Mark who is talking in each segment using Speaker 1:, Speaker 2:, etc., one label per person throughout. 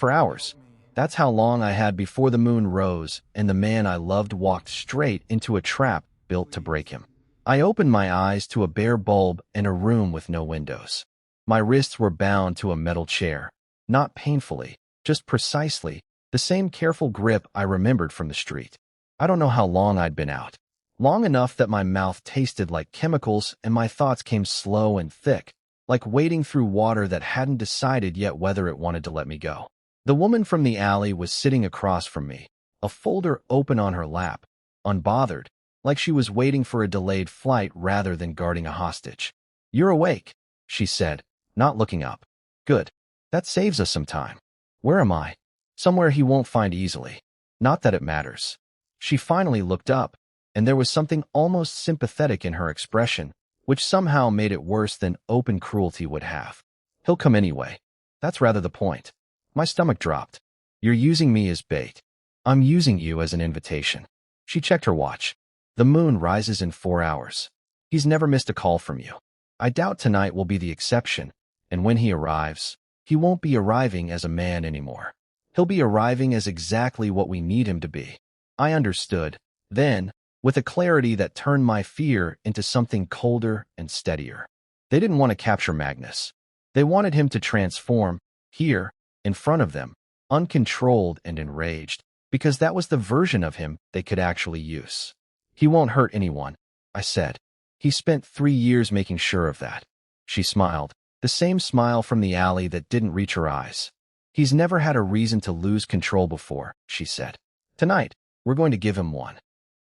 Speaker 1: For hours. That's how long I had before the moon rose and the man I loved walked straight into a trap built to break him. I opened my eyes to a bare bulb and a room with no windows. My wrists were bound to a metal chair, not painfully, just precisely, the same careful grip I remembered from the street. I don't know how long I'd been out. Long enough that my mouth tasted like chemicals and my thoughts came slow and thick, like wading through water that hadn't decided yet whether it wanted to let me go. The woman from the alley was sitting across from me, a folder open on her lap, unbothered, like she was waiting for a delayed flight rather than guarding a hostage. "You're awake," she said, not looking up. "Good. That saves us some time. Where am I?" "Somewhere he won't find easily. Not that it matters." She finally looked up, and there was something almost sympathetic in her expression, which somehow made it worse than open cruelty would have. "He'll come anyway. That's rather the point." My stomach dropped. "You're using me as bait." "I'm using you as an invitation." She checked her watch. "The moon rises in 4 hours. He's never missed a call from you. I doubt tonight will be the exception, and when he arrives, he won't be arriving as a man anymore. He'll be arriving as exactly what we need him to be." I understood, then, with a clarity that turned my fear into something colder and steadier. They didn't want to capture Magnus. They wanted him to transform, here, in front of them, uncontrolled and enraged, because that was the version of him they could actually use. "He won't hurt anyone," I said. "He spent 3 years making sure of that." She smiled, the same smile from the alley that didn't reach her eyes. "He's never had a reason to lose control before," she said. "Tonight, we're going to give him one."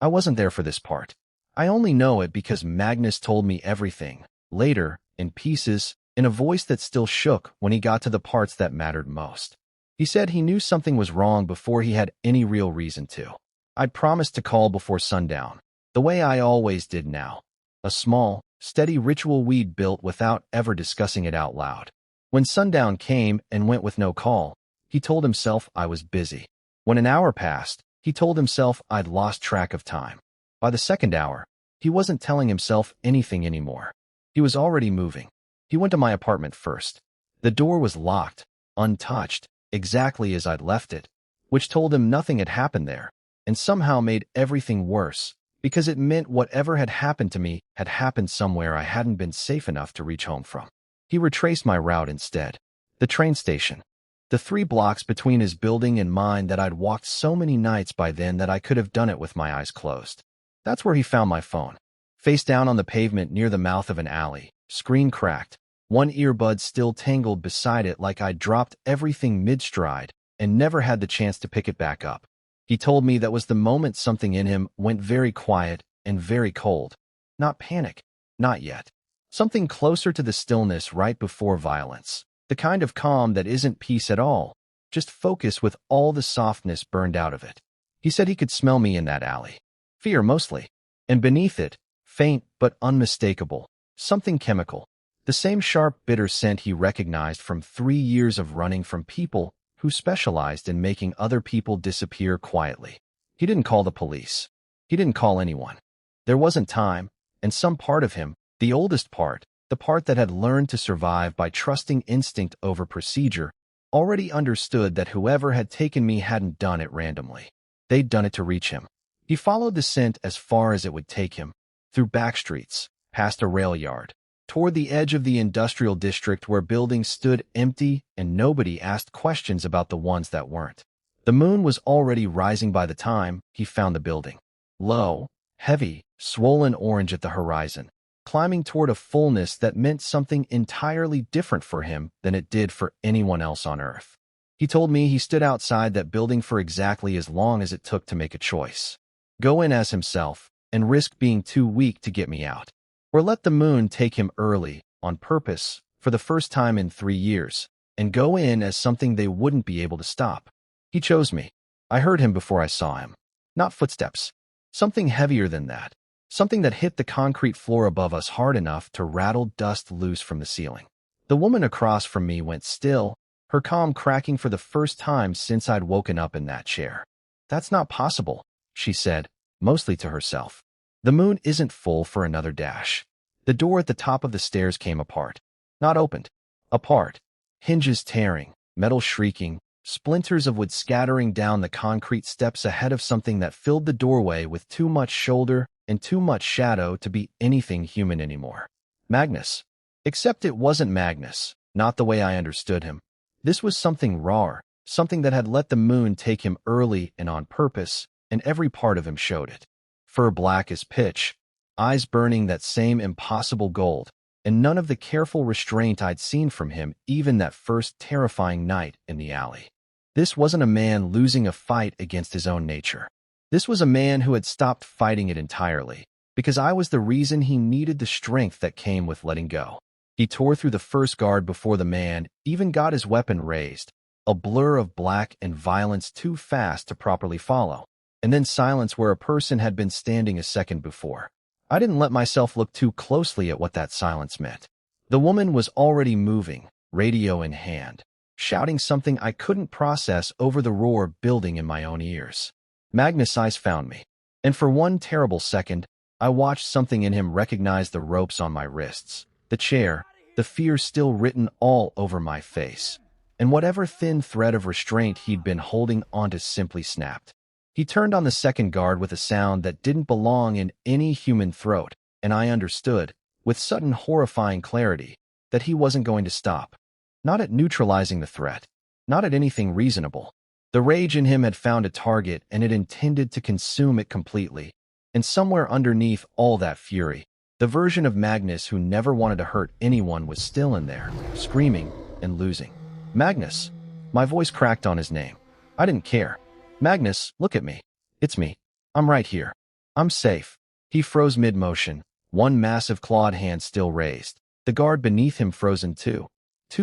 Speaker 1: I wasn't there for this part. I only know it because Magnus told me everything, later, in pieces, in a voice that still shook when he got to the parts that mattered most. He said he knew something was wrong before he had any real reason to. I'd promised to call before sundown, the way I always did now. A small, steady ritual we'd built without ever discussing it out loud. When sundown came and went with no call, he told himself I was busy. When an hour passed, he told himself I'd lost track of time. By the second hour, he wasn't telling himself anything anymore. He was already moving. He went to my apartment first. The door was locked, untouched, exactly as I'd left it, which told him nothing had happened there, and somehow made everything worse, because it meant whatever had happened to me had happened somewhere I hadn't been safe enough to reach home from. He retraced my route instead. The train station. The 3 blocks between his building and mine that I'd walked so many nights by then that I could have done it with my eyes closed. That's where he found my phone. Face down on the pavement near the mouth of an alley, screen cracked, one earbud still tangled beside it like I'd dropped everything mid-stride and never had the chance to pick it back up. He told me that was the moment something in him went very quiet and very cold. Not panic. Not yet. Something closer to the stillness right before violence. The kind of calm that isn't peace at all, just focus with all the softness burned out of it. He said he could smell me in that alley. Fear mostly. And beneath it, faint but unmistakable, something chemical. The same sharp, bitter scent he recognized from 3 years of running from people who specialized in making other people disappear quietly. He didn't call the police. He didn't call anyone. There wasn't time, and some part of him, the oldest part, the part that had learned to survive by trusting instinct over procedure, already understood that whoever had taken me hadn't done it randomly. They'd done it to reach him. He followed the scent as far as it would take him, through back streets, past a rail yard, toward the edge of the industrial district where buildings stood empty and nobody asked questions about the ones that weren't. The moon was already rising by the time he found the building. Low, heavy, swollen orange at the horizon, climbing toward a fullness that meant something entirely different for him than it did for anyone else on Earth. He told me he stood outside that building for exactly as long as it took to make a choice. Go in as himself, and risk being too weak to get me out. Or let the moon take him early, on purpose, for the first time in 3 years, and go in as something they wouldn't be able to stop. He chose me. I heard him before I saw him. Not footsteps. Something heavier than that. Something that hit the concrete floor above us hard enough to rattle dust loose from the ceiling. The woman across from me went still, her calm cracking for the first time since I'd woken up in that chair. "That's not possible," she said, mostly to herself. "The moon isn't full for another dash." The door at the top of the stairs came apart. Not opened. Apart. Hinges tearing, metal shrieking, splinters of wood scattering down the concrete steps ahead of something that filled the doorway with too much shoulder and too much shadow to be anything human anymore. Magnus. Except it wasn't Magnus, not the way I understood him. This was something rawer, something that had let the moon take him early and on purpose, and every part of him showed it. Fur black as pitch, eyes burning that same impossible gold, and none of the careful restraint I'd seen from him even that first terrifying night in the alley. This wasn't a man losing a fight against his own nature. This was a man who had stopped fighting it entirely, because I was the reason he needed the strength that came with letting go. He tore through the first guard before the man even got his weapon raised, a blur of black and violence too fast to properly follow, and then silence where a person had been standing a second before. I didn't let myself look too closely at what that silence meant. The woman was already moving, radio in hand, shouting something I couldn't process over the roar building in my own ears. Magnus' eyes found me, and for one terrible second, I watched something in him recognize the ropes on my wrists, the chair, the fear still written all over my face, and whatever thin thread of restraint he'd been holding onto simply snapped. He turned on the second guard with a sound that didn't belong in any human throat, and I understood, with sudden horrifying clarity, that he wasn't going to stop. Not at neutralizing the threat, not at anything reasonable. The rage in him had found a target and it intended to consume it completely. And somewhere underneath all that fury, the version of Magnus who never wanted to hurt anyone was still in there, screaming and losing. Magnus. My voice cracked on his name. I didn't care. Magnus, look at me. It's me. I'm right here. I'm safe. He froze mid-motion, one massive clawed hand still raised. The guard beneath him frozen too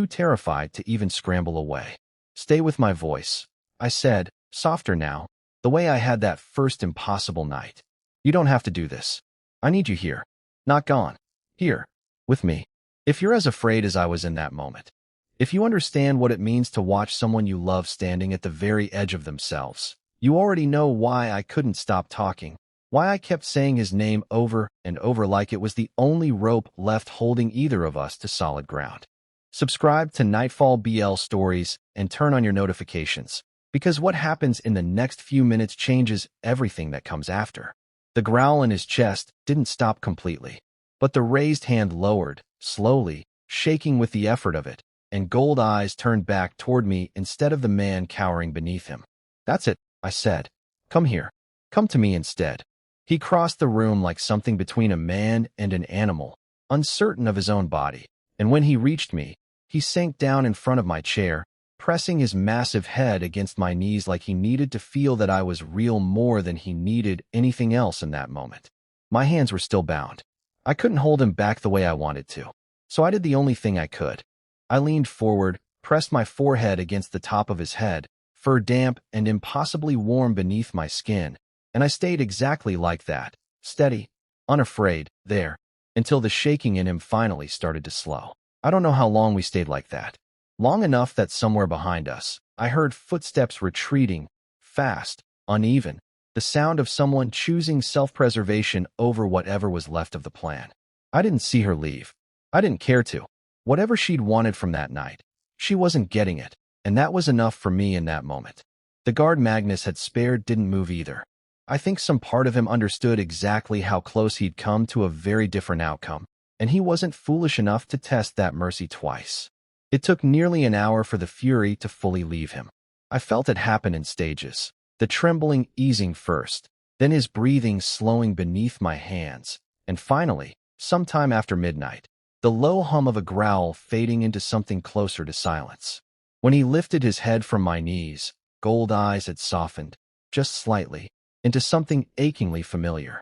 Speaker 1: terrified to even scramble away. Stay with my voice, I said, softer now, the way I had that first impossible night. You don't have to do this. I need you here. Not gone. Here. With me. If you're as afraid as I was in that moment, if you understand what it means to watch someone you love standing at the very edge of themselves, you already know why I couldn't stop talking, why I kept saying his name over and over like it was the only rope left holding either of us to solid ground. Subscribe to Nightfall BL Stories and turn on your notifications, because what happens in the next few minutes changes everything that comes after. The growl in his chest didn't stop completely, but the raised hand lowered, slowly, shaking with the effort of it, and gold eyes turned back toward me instead of the man cowering beneath him. That's it, I said. Come here. Come to me instead. He crossed the room like something between a man and an animal, uncertain of his own body, and when he reached me, he sank down in front of my chair, pressing his massive head against my knees like he needed to feel that I was real more than he needed anything else in that moment. My hands were still bound. I couldn't hold him back the way I wanted to, so I did the only thing I could. I leaned forward, pressed my forehead against the top of his head, fur damp and impossibly warm beneath my skin, and I stayed exactly like that, steady, unafraid, there, until the shaking in him finally started to slow. I don't know how long we stayed like that. Long enough that somewhere behind us, I heard footsteps retreating, fast, uneven, the sound of someone choosing self-preservation over whatever was left of the plan. I didn't see her leave. I didn't care to. Whatever she'd wanted from that night, she wasn't getting it, and that was enough for me in that moment. The guard Magnus had spared didn't move either. I think some part of him understood exactly how close he'd come to a very different outcome, and he wasn't foolish enough to test that mercy twice. It took nearly an hour for the fury to fully leave him. I felt it happen in stages, the trembling easing first, then his breathing slowing beneath my hands, and finally, sometime after midnight, the low hum of a growl fading into something closer to silence. When he lifted his head from my knees, gold eyes had softened, just slightly, into something achingly familiar.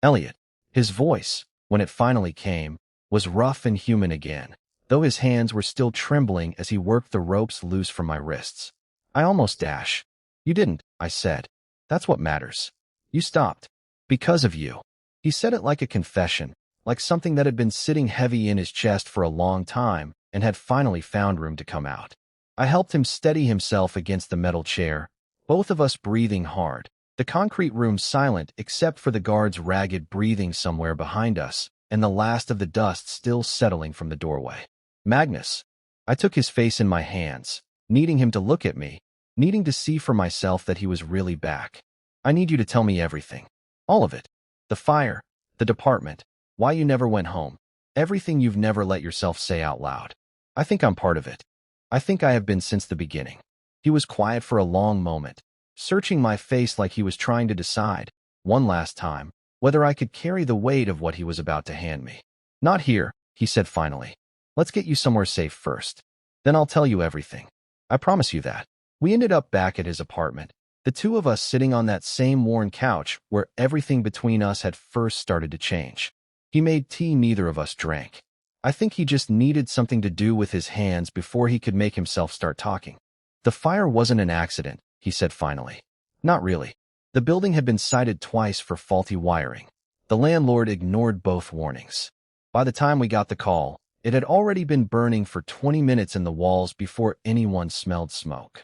Speaker 1: Elliot. His voice, when it finally came, was rough and human again, though his hands were still trembling as he worked the ropes loose from my wrists. I almost dashed. You didn't, I said. That's what matters. You stopped. Because of you. He said it like a confession, like something that had been sitting heavy in his chest for a long time and had finally found room to come out. I helped him steady himself against the metal chair, both of us breathing hard, the concrete room silent except for the guard's ragged breathing somewhere behind us and the last of the dust still settling from the doorway. Magnus. I took his face in my hands, needing him to look at me, needing to see for myself that he was really back. I need you to tell me everything. All of it. The fire, the department, why you never went home, everything you've never let yourself say out loud. I think I'm part of it. I think I have been since the beginning. He was quiet for a long moment, searching my face like he was trying to decide, one last time, whether I could carry the weight of what he was about to hand me. Not here, he said finally. Let's get you somewhere safe first. Then I'll tell you everything. I promise you that. We ended up back at his apartment, the two of us sitting on that same worn couch where everything between us had first started to change. He made tea neither of us drank. I think he just needed something to do with his hands before he could make himself start talking. The fire wasn't an accident, he said finally. Not really. The building had been cited twice for faulty wiring. The landlord ignored both warnings. By the time we got the call, it had already been burning for 20 minutes in the walls before anyone smelled smoke.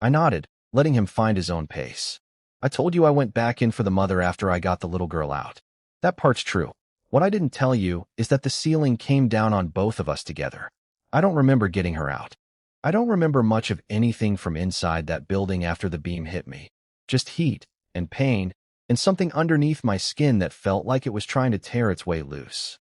Speaker 1: I nodded, letting him find his own pace. I told you I went back in for the mother after I got the little girl out. That part's true. What I didn't tell you is that the ceiling came down on both of us together. I don't remember getting her out. I don't remember much of anything from inside that building after the beam hit me. Just heat and pain and something underneath my skin that felt like it was trying to tear its way loose.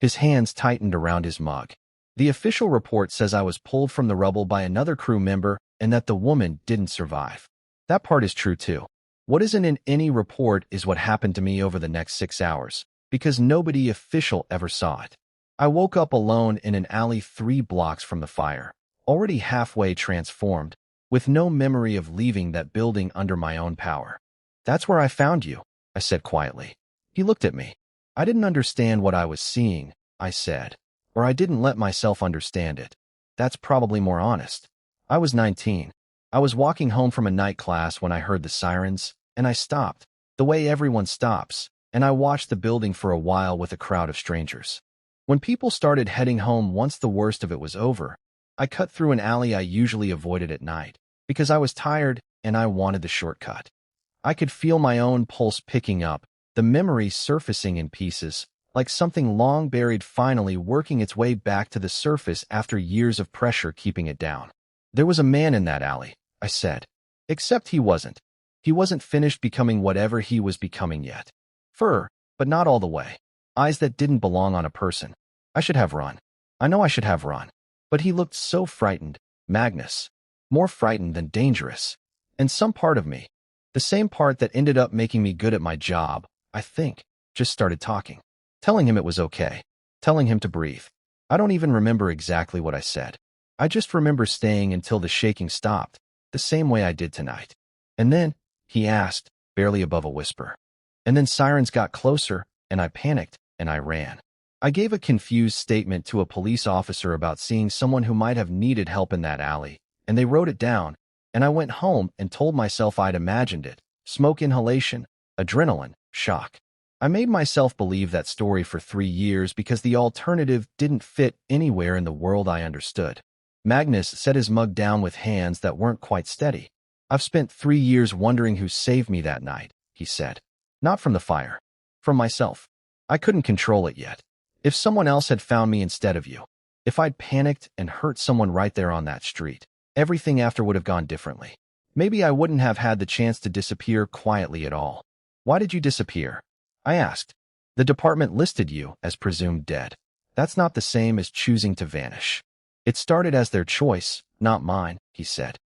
Speaker 1: His hands tightened around his mug. The official report says I was pulled from the rubble by another crew member and that the woman didn't survive. That part is true too. What isn't in any report is what happened to me over the next 6 hours, because nobody official ever saw it. I woke up alone in an alley 3 blocks from the fire, already halfway transformed, with no memory of leaving that building under my own power. That's where I found you, I said quietly. He looked at me. I didn't understand what I was seeing, I said, or I didn't let myself understand it. That's probably more honest. I was 19. I was walking home from a night class when I heard the sirens, and I stopped, the way everyone stops, and I watched the building for a while with a crowd of strangers. When people started heading home once the worst of it was over, I cut through an alley I usually avoided at night, because I was tired and I wanted the shortcut. I could feel my own pulse picking up, the memory surfacing in pieces, like something long buried finally working its way back to the surface after years of pressure keeping it down. There was a man in that alley, I said. Except he wasn't. He wasn't finished becoming whatever he was becoming yet. Fur, but not all the way. Eyes that didn't belong on a person. I should have run. I know I should have run. But he looked so frightened, Magnus. More frightened than dangerous. And some part of me, the same part that ended up making me good at my job, I think, just started talking. Telling him it was okay. Telling him to breathe. I don't even remember exactly what I said. I just remember staying until the shaking stopped, the same way I did tonight. And then, he asked, barely above a whisper. And then sirens got closer, and I panicked, and I ran. I gave a confused statement to a police officer about seeing someone who might have needed help in that alley, and they wrote it down, and I went home and told myself I'd imagined it. Smoke inhalation, adrenaline, shock. I made myself believe that story for 3 years because the alternative didn't fit anywhere in the world I understood. Magnus set his mug down with hands that weren't quite steady. I've spent 3 years wondering who saved me that night, he said. Not from the fire. From myself. I couldn't control it yet. If someone else had found me instead of you, if I'd panicked and hurt someone right there on that street, everything after would have gone differently. Maybe I wouldn't have had the chance to disappear quietly at all. Why did you disappear? I asked. The department listed you as presumed dead. That's not the same as choosing to vanish. It started as their choice, not mine, he said.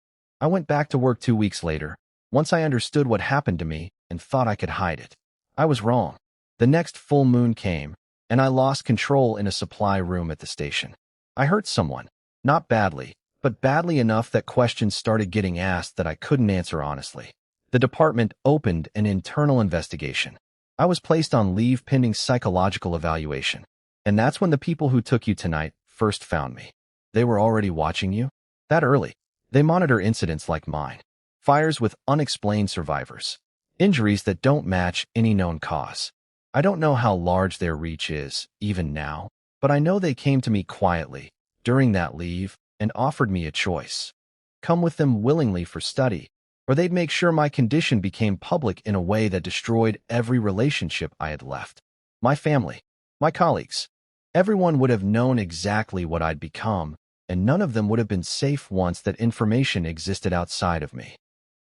Speaker 1: I went back to work 2 weeks later, once I understood what happened to me and thought I could hide it. I was wrong. The next full moon came, and I lost control in a supply room at the station. I hurt someone, not badly, but badly enough that questions started getting asked that I couldn't answer honestly. The department opened an internal investigation. I was placed on leave pending psychological evaluation. And that's when the people who took you tonight first found me. They were already watching you? That early. They monitor incidents like mine. Fires with unexplained survivors. Injuries that don't match any known cause. I don't know how large their reach is, even now, but I know they came to me quietly, during that leave, and offered me a choice. Come with them willingly for study, or they'd make sure my condition became public in a way that destroyed every relationship I had left. My family, my colleagues, everyone would have known exactly what I'd become, and none of them would have been safe once that information existed outside of me.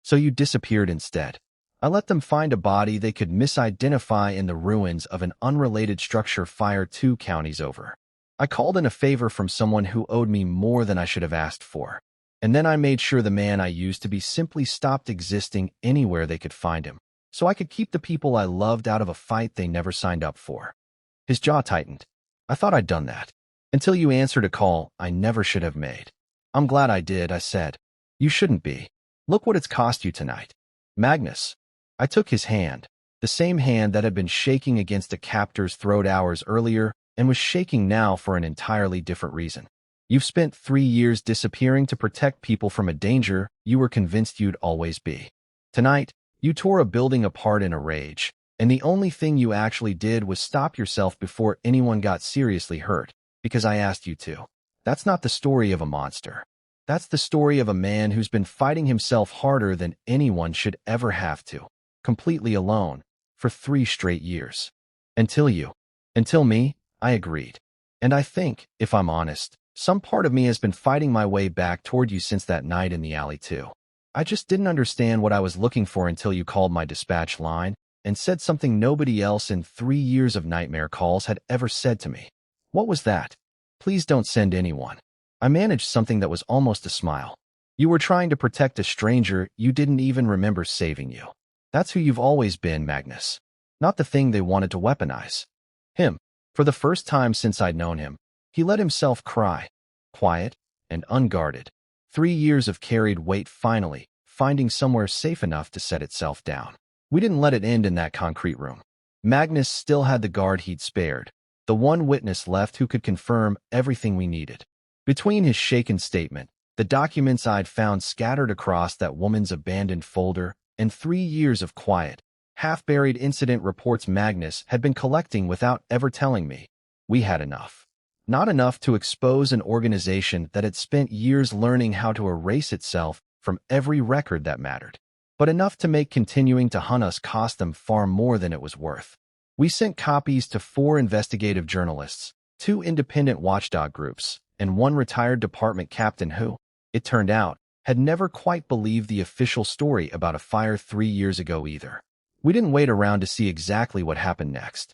Speaker 1: So you disappeared instead. I let them find a body they could misidentify in the ruins of an unrelated structure fire 2 counties over. I called in a favor from someone who owed me more than I should have asked for. And then I made sure the man I used to be simply stopped existing anywhere they could find him, so I could keep the people I loved out of a fight they never signed up for. His jaw tightened. I thought I'd done that. Until you answered a call I never should have made. I'm glad I did, I said. You shouldn't be. Look what it's cost you tonight. Magnus. I took his hand, the same hand that had been shaking against a captor's throat hours earlier and was shaking now for an entirely different reason. You've spent 3 years disappearing to protect people from a danger you were convinced you'd always be. Tonight, you tore a building apart in a rage, and the only thing you actually did was stop yourself before anyone got seriously hurt, because I asked you to. That's not the story of a monster. That's the story of a man who's been fighting himself harder than anyone should ever have to, completely alone, for 3 straight years. Until me, I agreed. And I think, if I'm honest, some part of me has been fighting my way back toward you since that night in the alley too. I just didn't understand what I was looking for until you called my dispatch line and said something nobody else in 3 years of nightmare calls had ever said to me. What was that? Please don't send anyone. I managed something that was almost a smile. You were trying to protect a stranger you didn't even remember saving you. That's who you've always been, Magnus. Not the thing they wanted to weaponize. Him. For the first time since I'd known him, he let himself cry, quiet and unguarded. 3 years of carried weight finally, finding somewhere safe enough to set itself down. We didn't let it end in that concrete room. Magnus still had the guard he'd spared, the one witness left who could confirm everything we needed. Between his shaken statement, the documents I'd found scattered across that woman's abandoned folder, and 3 years of quiet, half-buried incident reports Magnus had been collecting without ever telling me, we had enough. Not enough to expose an organization that had spent years learning how to erase itself from every record that mattered, but enough to make continuing to hunt us cost them far more than it was worth. We sent copies to 4 investigative journalists, 2 independent watchdog groups, and 1 retired department captain who, it turned out, had never quite believed the official story about a fire 3 years ago either. We didn't wait around to see exactly what happened next.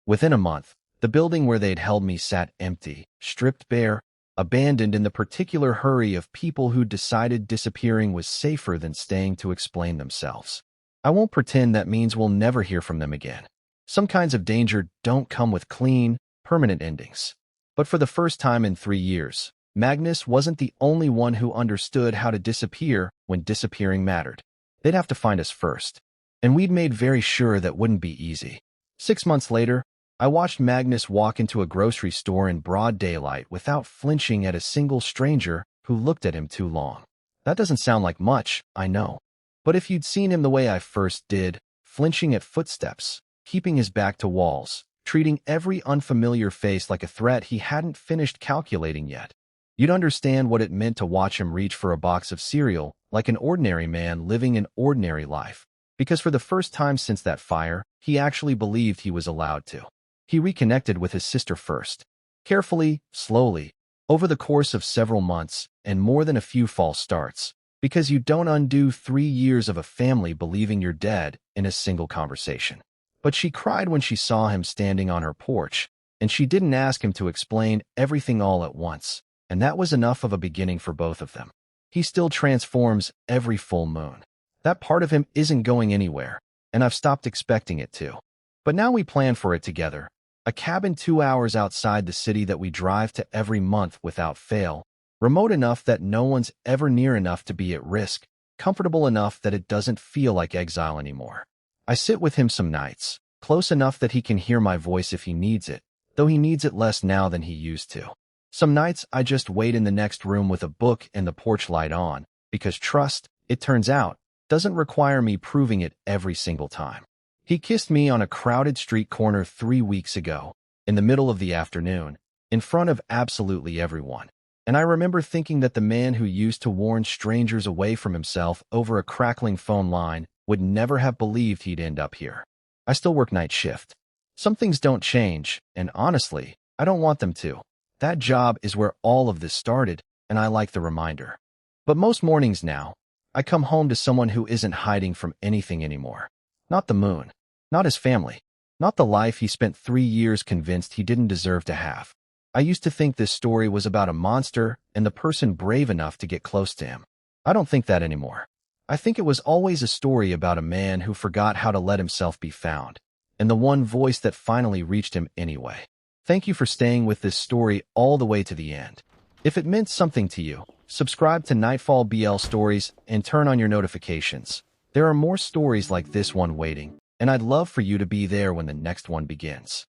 Speaker 1: Within a month, the building where they'd held me sat empty, stripped bare, abandoned in the particular hurry of people who'd decided disappearing was safer than staying to explain themselves. I won't pretend that means we'll never hear from them again. Some kinds of danger don't come with clean, permanent endings. But for the first time in 3 years, Magnus wasn't the only one who understood how to disappear when disappearing mattered. They'd have to find us first. And we'd made very sure that wouldn't be easy. 6 months later, I watched Magnus walk into a grocery store in broad daylight without flinching at a single stranger who looked at him too long. That doesn't sound like much, I know. But if you'd seen him the way I first did, flinching at footsteps, keeping his back to walls, treating every unfamiliar face like a threat he hadn't finished calculating yet, you'd understand what it meant to watch him reach for a box of cereal like an ordinary man living an ordinary life. Because for the first time since that fire, he actually believed he was allowed to. He reconnected with his sister first. Carefully, slowly, over the course of several months, and more than a few false starts. Because you don't undo 3 years of a family believing you're dead in a single conversation. But she cried when she saw him standing on her porch, and she didn't ask him to explain everything all at once, and that was enough of a beginning for both of them. He still transforms every full moon. That part of him isn't going anywhere, and I've stopped expecting it to. But now we plan for it together. A cabin 2 hours outside the city that we drive to every month without fail, remote enough that no one's ever near enough to be at risk, comfortable enough that it doesn't feel like exile anymore. I sit with him some nights, close enough that he can hear my voice if he needs it, though he needs it less now than he used to. Some nights I just wait in the next room with a book and the porch light on, because trust, it turns out, doesn't require me proving it every single time. He kissed me on a crowded street corner 3 weeks ago, in the middle of the afternoon, in front of absolutely everyone. And I remember thinking that the man who used to warn strangers away from himself over a crackling phone line would never have believed he'd end up here. I still work night shift. Some things don't change, and honestly, I don't want them to. That job is where all of this started, and I like the reminder. But most mornings now, I come home to someone who isn't hiding from anything anymore. Not the moon, not his family, not the life he spent 3 years convinced he didn't deserve to have. I used to think this story was about a monster and the person brave enough to get close to him. I don't think that anymore. I think it was always a story about a man who forgot how to let himself be found, and the one voice that finally reached him anyway. Thank you for staying with this story all the way to the end. If it meant something to you, subscribe to Nightfall BL Stories and turn on your notifications. There are more stories like this one waiting, and I'd love for you to be there when the next one begins.